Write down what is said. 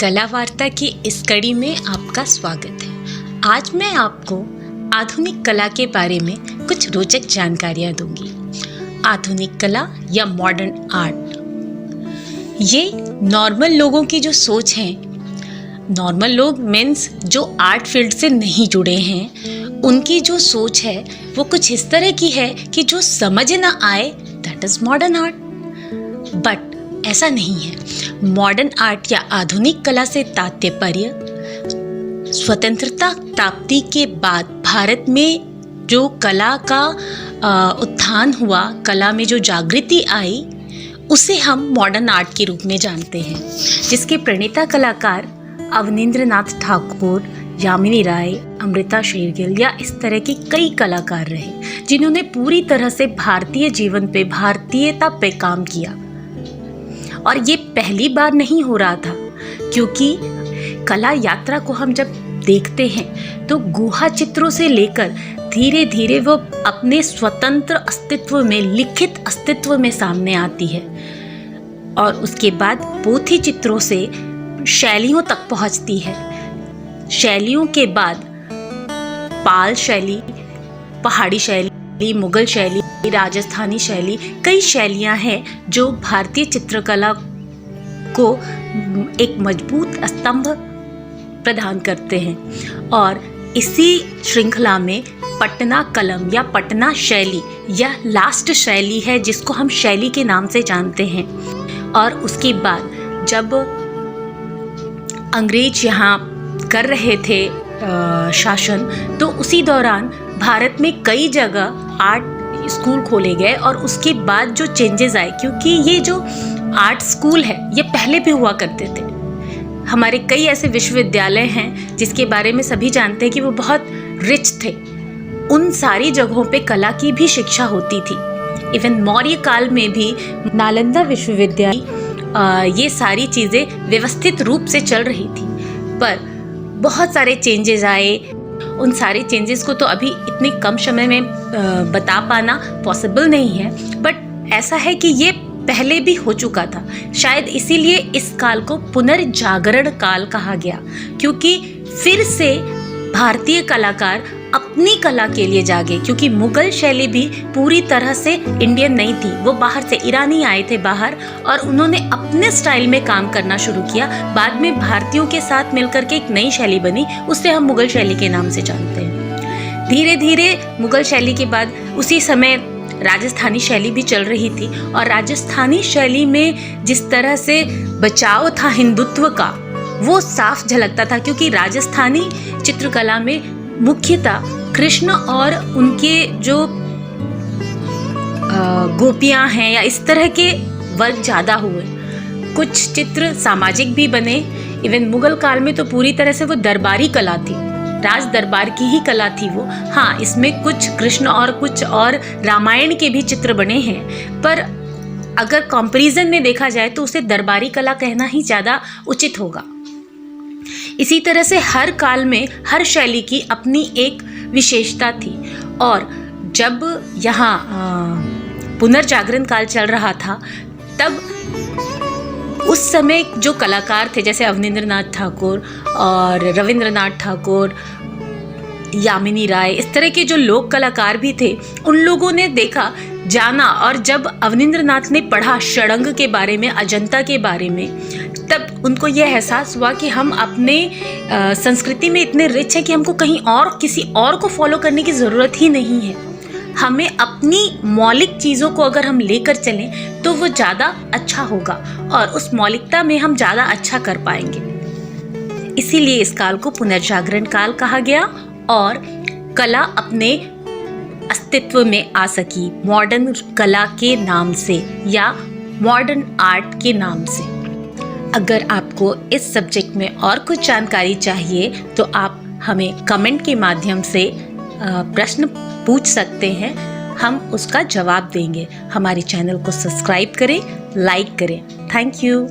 कला वार्ता की इस कड़ी में आपका स्वागत है। आज मैं आपको आधुनिक कला के बारे में कुछ रोचक जानकारियाँ दूंगी। आधुनिक कला या मॉडर्न आर्ट, ये नॉर्मल लोगों की जो सोच है, नॉर्मल लोग मीन्स जो आर्ट फील्ड से नहीं जुड़े हैं, उनकी जो सोच है वो कुछ इस तरह की है कि जो समझ ना आए that is modern art. But ऐसा नहीं है। मॉडर्न आर्ट या आधुनिक कला से तात्पर्य स्वतंत्रता प्राप्ति के बाद भारत में जो कला का उत्थान हुआ, कला में जो जागृति आई, उसे हम मॉडर्न आर्ट के रूप में जानते हैं, जिसके प्रणेता कलाकार अवनींद्रनाथ ठाकुर, यामिनी राय, अमृता शेरगिल या इस तरह के कई कलाकार रहे, जिन्होंने पूरी तरह से भारतीय जीवन पे, भारतीयता पे काम किया। और ये पहली बार नहीं हो रहा था, क्योंकि कला यात्रा को हम जब देखते हैं तो गुहा चित्रों से लेकर धीरे धीरे वो अपने स्वतंत्र अस्तित्व में, लिखित अस्तित्व में सामने आती है, और उसके बाद पोथी चित्रों से शैलियों तक पहुंचती है। शैलियों के बाद पाल शैली, पहाड़ी शैली, मुगल शैली, राजस्थानी शैली, कई शैलियां हैं जो भारतीय चित्रकला को एक मजबूत स्तंभ प्रदान करते हैं। और इसी श्रृंखला में पटना कलम या पटना शैली या लास्ट शैली है, जिसको हम शैली के नाम से जानते हैं। और उसके बाद जब अंग्रेज यहाँ कर रहे थे शासन, तो उसी दौरान भारत में कई जगह आर्ट स्कूल खोले गए, और उसके बाद जो चेंजेस आए, क्योंकि ये जो आर्ट स्कूल है ये पहले भी हुआ करते थे। हमारे कई ऐसे विश्वविद्यालय हैं जिसके बारे में सभी जानते हैं कि वो बहुत रिच थे। उन सारी जगहों पे कला की भी शिक्षा होती थी। इवन मौर्य काल में भी नालंदा विश्वविद्यालय, ये सारी चीज़ें व्यवस्थित रूप से चल रही थी। पर बहुत सारे चेंजेस आए। उन सारे चेंजेस को तो अभी इतने कम समय में बता पाना पॉसिबल नहीं है, बट ऐसा है कि ये पहले भी हो चुका था। शायद इसीलिए इस काल को पुनर्जागरण काल कहा गया, क्योंकि फिर से भारतीय कलाकार अपनी कला के लिए जागे। क्योंकि मुगल शैली भी पूरी तरह से इंडियन नहीं थी, वो बाहर से, ईरानी आए थे बाहर, और उन्होंने अपने स्टाइल में काम करना शुरू किया। बाद में भारतीयों के साथ मिलकर के एक नई शैली बनी, उसे हम मुगल शैली के नाम से जानते हैं। धीरे धीरे मुगल शैली के बाद उसी समय राजस्थानी शैली भी चल रही थी, और राजस्थानी शैली में जिस तरह से बचाव था हिंदुत्व का, वो साफ झलकता था। क्योंकि राजस्थानी चित्रकला में मुख्यतः कृष्ण और उनके जो गोपियां हैं या इस तरह के वर्क ज़्यादा हुए। कुछ चित्र सामाजिक भी बने। इवन मुगल काल में तो पूरी तरह से वो दरबारी कला थी, राज दरबार की ही कला थी वो। हाँ, इसमें कुछ कृष्ण और कुछ और रामायण के भी चित्र बने हैं, पर अगर कंपैरिजन में देखा जाए तो उसे दरबारी कला कहना ही ज़्यादा उचित होगा। इसी तरह से हर काल में हर शैली की अपनी एक विशेषता थी। और जब यहाँ पुनर्जागरण काल चल रहा था, तब उस समय जो कलाकार थे, जैसे अवनींद्रनाथ ठाकुर और रविंद्रनाथ ठाकुर, यामिनी राय, इस तरह के जो लोक कलाकार भी थे, उन लोगों ने देखा, जाना, और जब अवनींद्रनाथ ने पढ़ा षडंग के बारे में, अजंता के बारे में, तब उनको यह एहसास हुआ कि हम अपने संस्कृति में इतने रिच हैं कि हमको कहीं और किसी और को फॉलो करने की ज़रूरत ही नहीं है। हमें अपनी मौलिक चीज़ों को अगर हम लेकर चलें तो वो ज़्यादा अच्छा होगा, और उस मौलिकता में हम ज़्यादा अच्छा कर पाएंगे। इसीलिए इस काल को पुनर्जागरण काल कहा गया, और कला अपने अस्तित्व में आ सकी मॉडर्न कला के नाम से या मॉडर्न आर्ट के नाम से। अगर आपको इस सब्जेक्ट में और कुछ जानकारी चाहिए तो आप हमें कमेंट के माध्यम से प्रश्न पूछ सकते हैं, हम उसका जवाब देंगे। हमारे चैनल को सब्सक्राइब करें, लाइक करें। Thank you.